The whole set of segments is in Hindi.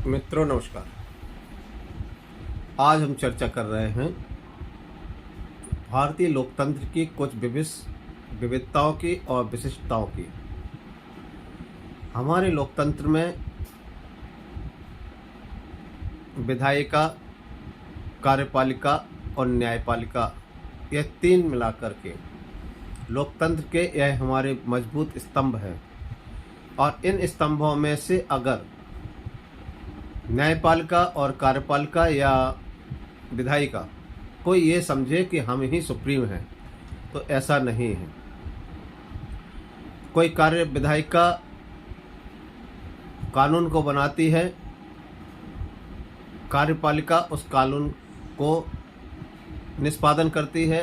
मित्रों नमस्कार। आज हम चर्चा कर रहे हैं भारतीय लोकतंत्र की कुछ विविधताओं की और विशिष्टताओं की। हमारे लोकतंत्र में विधायिका, कार्यपालिका और न्यायपालिका, यह तीन मिलाकर के लोकतंत्र के यह हमारे मजबूत स्तंभ हैं। और इन स्तंभों में से अगर न्यायपालिका और कार्यपालिका या विधायिका कोई ये समझे कि हम ही सुप्रीम हैं, तो ऐसा नहीं है। कोई विधायिका कानून को बनाती है, कार्यपालिका उस कानून को निष्पादन करती है।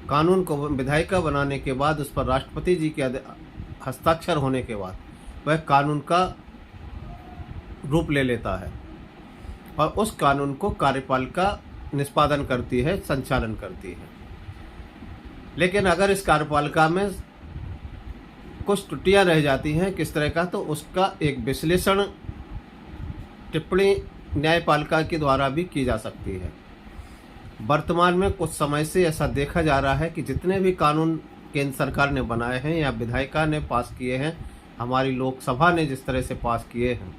कानून को विधायिका बनाने के बाद उस पर राष्ट्रपति जी के हस्ताक्षर होने के बाद वह कानून का रूप ले लेता है और उस कानून को कार्यपालिका निष्पादन करती है, संचालन करती है। लेकिन अगर इस कार्यपालिका में कुछ त्रुटियां रह जाती हैं किस तरह का, तो उसका एक विश्लेषण टिप्पणी न्यायपालिका के द्वारा भी की जा सकती है। वर्तमान में कुछ समय से ऐसा देखा जा रहा है कि जितने भी कानून केंद्र सरकार ने बनाए हैं या विधायिका ने पास किए हैं, हमारी लोकसभा ने जिस तरह से पास किए हैं,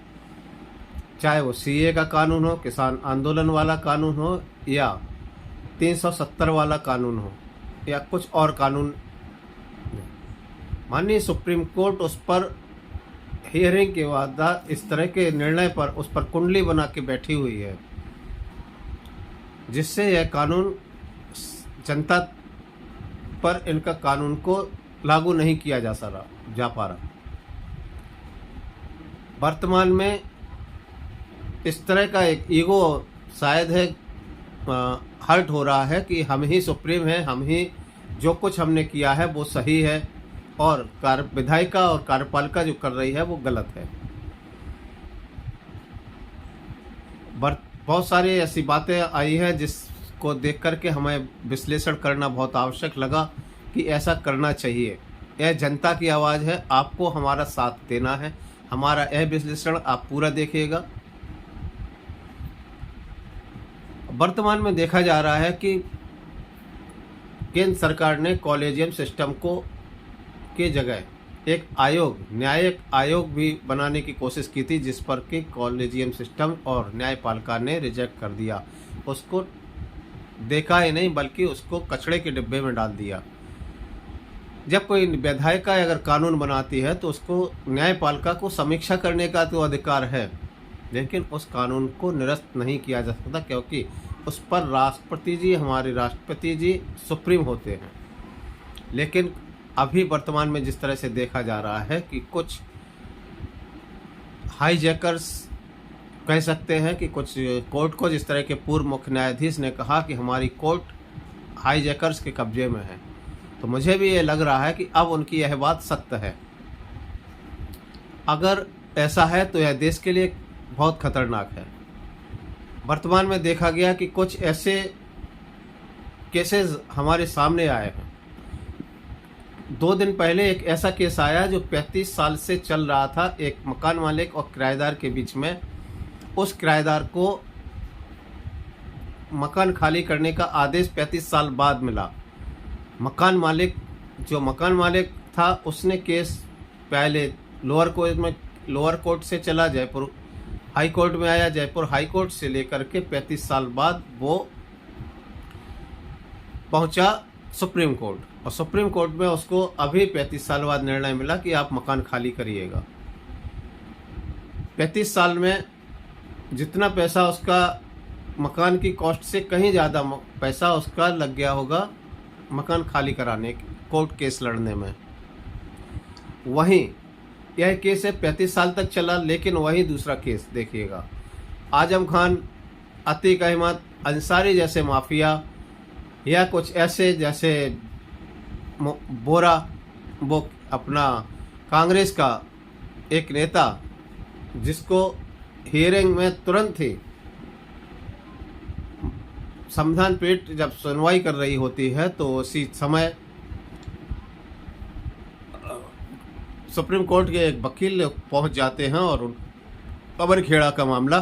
चाहे वो सीए का कानून हो, किसान आंदोलन वाला कानून हो या 370 वाला कानून हो या कुछ और कानून, माननीय सुप्रीम कोर्ट उस पर हियरिंग के बाद इस तरह के निर्णय पर उस पर कुंडली बना के बैठी हुई है, जिससे यह कानून जनता पर इनका कानून को लागू नहीं किया जा पा रहा। वर्तमान में इस तरह का एक ईगो शायद है हर्ट हो रहा है कि हम ही सुप्रीम हैं, हम ही जो कुछ हमने किया है वो सही है और विधायिका और कार्यपालिका जो कर रही है वो गलत है। बहुत सारी ऐसी बातें आई हैं जिसको देख करके हमें विश्लेषण करना बहुत आवश्यक लगा कि ऐसा करना चाहिए। यह जनता की आवाज़ है, आपको हमारा साथ देना है। हमारा यह विश्लेषण आप पूरा देखिएगा। वर्तमान में देखा जा रहा है कि केंद्र सरकार ने कॉलेजियम सिस्टम को के जगह एक आयोग, न्यायिक आयोग भी बनाने की कोशिश की थी, जिस पर कि कॉलेजियम सिस्टम और न्यायपालिका ने रिजेक्ट कर दिया। उसको देखा ही नहीं बल्कि उसको कचड़े के डिब्बे में डाल दिया। जब कोई विधायिका अगर कानून बनाती है तो उसको न्यायपालिका को समीक्षा करने का तो अधिकार है, लेकिन उस कानून को निरस्त नहीं किया जा सकता, क्योंकि उस पर राष्ट्रपति जी, हमारे राष्ट्रपति जी सुप्रीम होते हैं। लेकिन अभी वर्तमान में जिस तरह से देखा जा रहा है कि कुछ हाईजैकर्स कह सकते हैं कि कुछ कोर्ट को, जिस तरह के पूर्व मुख्य न्यायाधीश ने कहा कि हमारी कोर्ट हाईजैकर्स के कब्जे में है, तो मुझे भी ये लग रहा है कि अब उनकी यह बात सत्य है। अगर ऐसा है तो यह देश के लिए बहुत खतरनाक है। वर्तमान में देखा गया कि कुछ ऐसे केसेस हमारे सामने आए हैं। 2 दिन पहले एक ऐसा केस आया जो 35 साल से चल रहा था, एक मकान मालिक और किराएदार के बीच में। उस किराएदार को मकान खाली करने का आदेश 35 साल बाद मिला। मकान मालिक था, उसने केस पहले लोअर कोर्ट से चला, जयपुर हाई कोर्ट में आया, जयपुर हाई कोर्ट से लेकर के 35 साल बाद वो पहुंचा सुप्रीम कोर्ट, और सुप्रीम कोर्ट में उसको अभी 35 साल बाद निर्णय मिला कि आप मकान खाली करिएगा। 35 साल में जितना पैसा उसका मकान की कॉस्ट से कहीं ज़्यादा पैसा उसका लग गया होगा मकान खाली कराने, कोर्ट केस लड़ने में। वहीं यह केस है 35 साल तक चला, लेकिन वही दूसरा केस देखिएगा, आजम खान, अतीक अहमद अंसारी जैसे माफिया या कुछ ऐसे जैसे बोरा, वो अपना कांग्रेस का एक नेता, जिसको हियरिंग में तुरंत ही संविधान पीठ जब सुनवाई कर रही होती है तो उसी समय सुप्रीम कोर्ट के एक वकील पहुंच जाते हैं और पवन खेड़ा का मामला,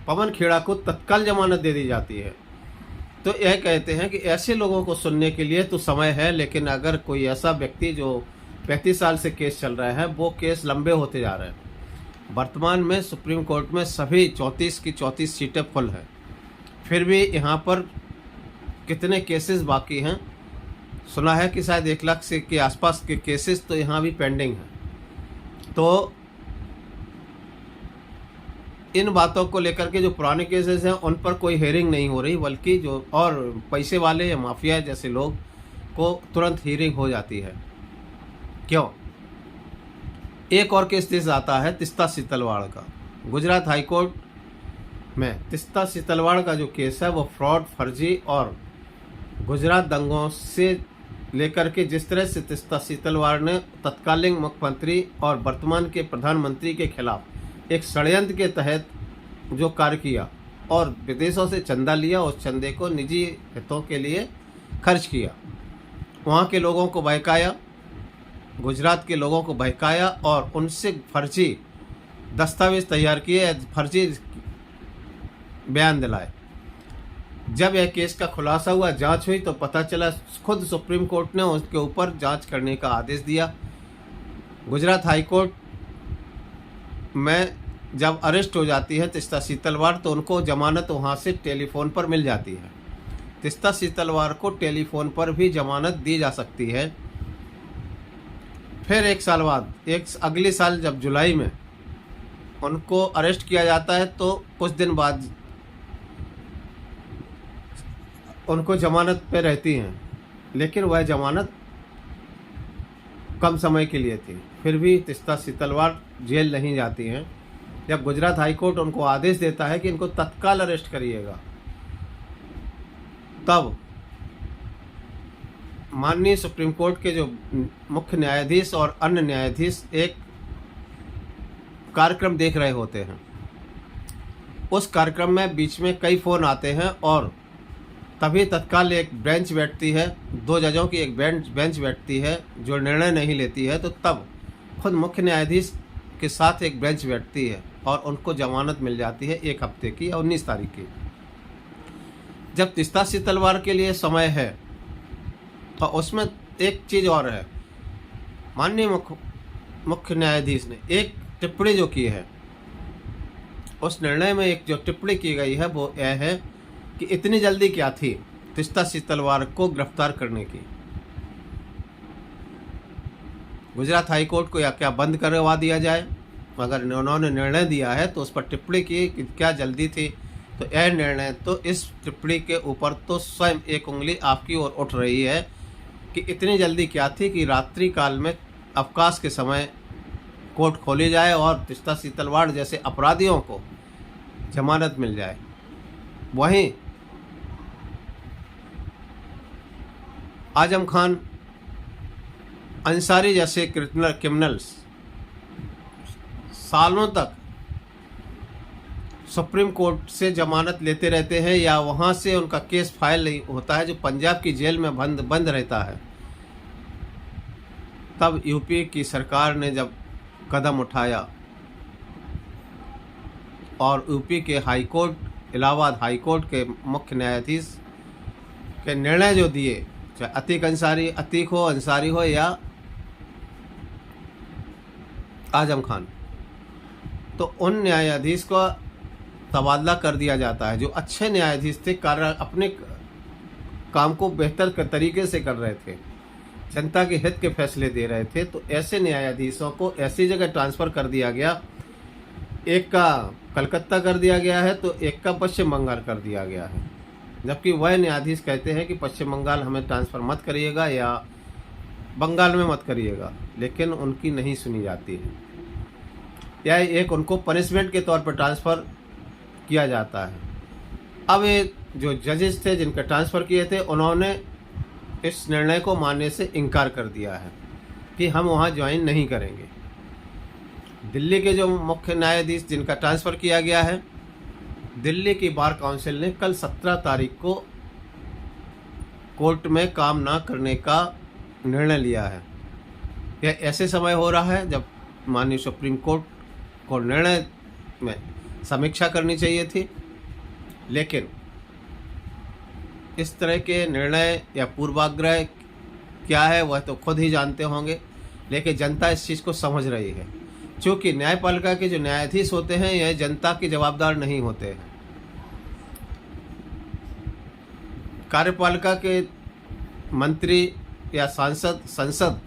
पवन खेड़ा को तत्काल जमानत दे दी जाती है। तो यह कहते हैं कि ऐसे लोगों को सुनने के लिए तो समय है, लेकिन अगर कोई ऐसा व्यक्ति जो 35 साल से केस चल रहा है, वो केस लंबे होते जा रहे हैं। वर्तमान में सुप्रीम कोर्ट में सभी 34 की 34 सीटें फुल हैं, फिर भी यहाँ पर कितने केसेस बाकी हैं? सुना है कि शायद 1 लाख से के आसपास के केसेस तो यहाँ भी पेंडिंग हैं। तो इन बातों को लेकर के जो पुराने केसेस हैं उन पर कोई हेयरिंग नहीं हो रही, बल्कि जो और पैसे वाले या माफिया जैसे लोग को तुरंत हियरिंग हो जाती है। क्यों? एक और केस दिस आता है तिस्ता सीतलवाड़ का। गुजरात हाईकोर्ट में तिस्ता सीतलवाड़ का जो केस है वो फ्रॉड, फर्जी और गुजरात दंगों से लेकर के जिस तरह से तिस्ता सीतलवाड़ ने तत्कालीन मुख्यमंत्री और वर्तमान के प्रधानमंत्री के खिलाफ एक षड्यंत्र के तहत जो कार्य किया और विदेशों से चंदा लिया, उस चंदे को निजी हितों के लिए खर्च किया, वहाँ के लोगों को बहकाया, गुजरात के लोगों को बहकाया और उनसे फर्जी दस्तावेज तैयार किए, फर्जी बयान दिलाए। जब यह केस का खुलासा हुआ, जांच हुई, तो पता चला खुद सुप्रीम कोर्ट ने उसके ऊपर जांच करने का आदेश दिया। गुजरात हाई कोर्ट में जब अरेस्ट हो जाती है तिस्ता सीतलवाड़, तो उनको जमानत वहाँ से टेलीफोन पर मिल जाती है। तिस्ता सीतलवाड़ को टेलीफोन पर भी जमानत दी जा सकती है। फिर 1 साल बाद, अगले साल जब जुलाई में उनको अरेस्ट किया जाता है, तो कुछ दिन बाद उनको जमानत पे रहती हैं, लेकिन वह जमानत कम समय के लिए थी। फिर भी तिस्ता सीतलवाड़ जेल नहीं जाती हैं। जब गुजरात हाई कोर्ट उनको आदेश देता है कि इनको तत्काल अरेस्ट करिएगा, तब माननीय सुप्रीम कोर्ट के जो मुख्य न्यायाधीश और अन्य न्यायाधीश एक कार्यक्रम देख रहे होते हैं। उस कार्यक्रम में बीच में कई फ़ोन आते हैं और तभी तत्काल एक बेंच बैठती है, 2 जजों की एक बेंच बैठती है जो निर्णय नहीं लेती है। तो तब खुद मुख्य न्यायाधीश के साथ एक बेंच बैठती है और उनको जमानत मिल जाती है 1 हफ्ते की या 19 तारीख की। जब तिस्ता सीतलवाड़ के लिए समय है, तो उसमें एक चीज़ और है। माननीय मुख्य न्यायाधीश ने एक टिप्पणी जो की है, उस निर्णय में एक जो टिप्पणी की गई है वो यह है कि इतनी जल्दी क्या थी तिस्ता सीतलवाड़ को गिरफ्तार करने की। गुजरात हाई कोर्ट को या क्या बंद करवा दिया जाए? अगर उन्होंने निर्णय दिया है तो उस पर टिप्पणी की कि क्या जल्दी थी, तो यह निर्णय तो इस टिप्पणी के ऊपर तो स्वयं एक उंगली आपकी ओर उठ रही है कि इतनी जल्दी क्या थी कि रात्रि काल में अवकाश के समय कोर्ट खोली जाए और तिस्ता सीतलवाड़ जैसे अपराधियों को जमानत मिल जाए। वहीं आजम खान अंसारी जैसे क्रिमिनल्स सालों तक सुप्रीम कोर्ट से जमानत लेते रहते हैं या वहाँ से उनका केस फाइल नहीं होता है, जो पंजाब की जेल में बंद रहता है। तब यूपी की सरकार ने जब कदम उठाया और यूपी के high court, Allahabad high court के मुख्य न्यायाधीश के निर्णय जो दिए, चाहे अतीक हो, अंसारी हो या आजम खान, तो उन न्यायाधीश को तबादला कर दिया जाता है। जो अच्छे न्यायाधीश थे, अपने काम को बेहतर तरीके से कर रहे थे, जनता के हित के फैसले दे रहे थे, तो ऐसे न्यायाधीशों को ऐसी जगह ट्रांसफ़र कर दिया गया। एक का कलकत्ता कर दिया गया है तो एक का पश्चिम बंगाल कर दिया गया है, जबकि वह न्यायाधीश कहते हैं कि पश्चिम बंगाल हमें ट्रांसफ़र मत करिएगा या बंगाल में मत करिएगा, लेकिन उनकी नहीं सुनी जाती है। या एक उनको पनिशमेंट के तौर पर ट्रांसफ़र किया जाता है। अब ये जो जजेस थे जिनका ट्रांसफ़र किए थे, उन्होंने इस निर्णय को मानने से इनकार कर दिया है कि हम वहाँ ज्वाइन नहीं करेंगे। दिल्ली के जो मुख्य न्यायाधीश जिनका ट्रांसफ़र किया गया है, दिल्ली की बार काउंसिल ने कल 17 तारीख को कोर्ट में काम ना करने का निर्णय लिया है। यह ऐसे समय हो रहा है जब माननीय सुप्रीम कोर्ट को निर्णय में समीक्षा करनी चाहिए थी, लेकिन इस तरह के निर्णय या पूर्वाग्रह क्या है वह तो खुद ही जानते होंगे, लेकिन जनता इस चीज़ को समझ रही है। क्योंकि न्यायपालिका के जो न्यायाधीश होते हैं यह जनता के जवाबदार नहीं होते हैं। कार्यपालिका के मंत्री या सांसद, संसद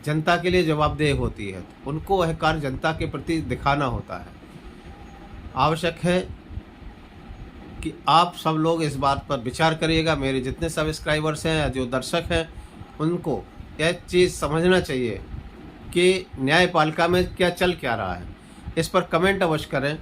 जनता के लिए जवाबदेह होती है, उनको वह कार्य जनता के प्रति दिखाना होता है। आवश्यक है कि आप सब लोग इस बात पर विचार करिएगा। मेरे जितने सब्सक्राइबर्स हैं या जो दर्शक हैं उनको यह चीज़ समझना चाहिए कि न्यायपालिका में क्या रहा है। इस पर कमेंट अवश्य करें,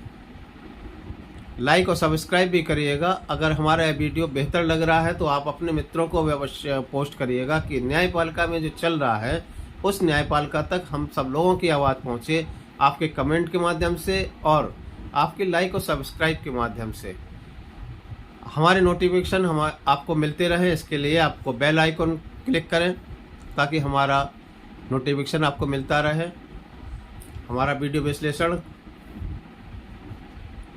लाइक और सब्सक्राइब भी करिएगा। अगर हमारा यह वीडियो बेहतर लग रहा है तो आप अपने मित्रों को भी अवश्य पोस्ट करिएगा कि न्यायपालिका में जो चल रहा है उस न्यायपालिका तक हम सब लोगों की आवाज़ पहुँचे, आपके कमेंट के माध्यम से और आपके लाइक और सब्सक्राइब के माध्यम से। हमारे नोटिफिकेशन आपको मिलते रहें, इसके लिए आपको बेल आइकन क्लिक करें ताकि हमारा नोटिफिकेशन आपको मिलता रहे। हमारा वीडियो विश्लेषण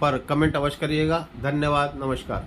पर कमेंट अवश्य करिएगा। धन्यवाद, नमस्कार।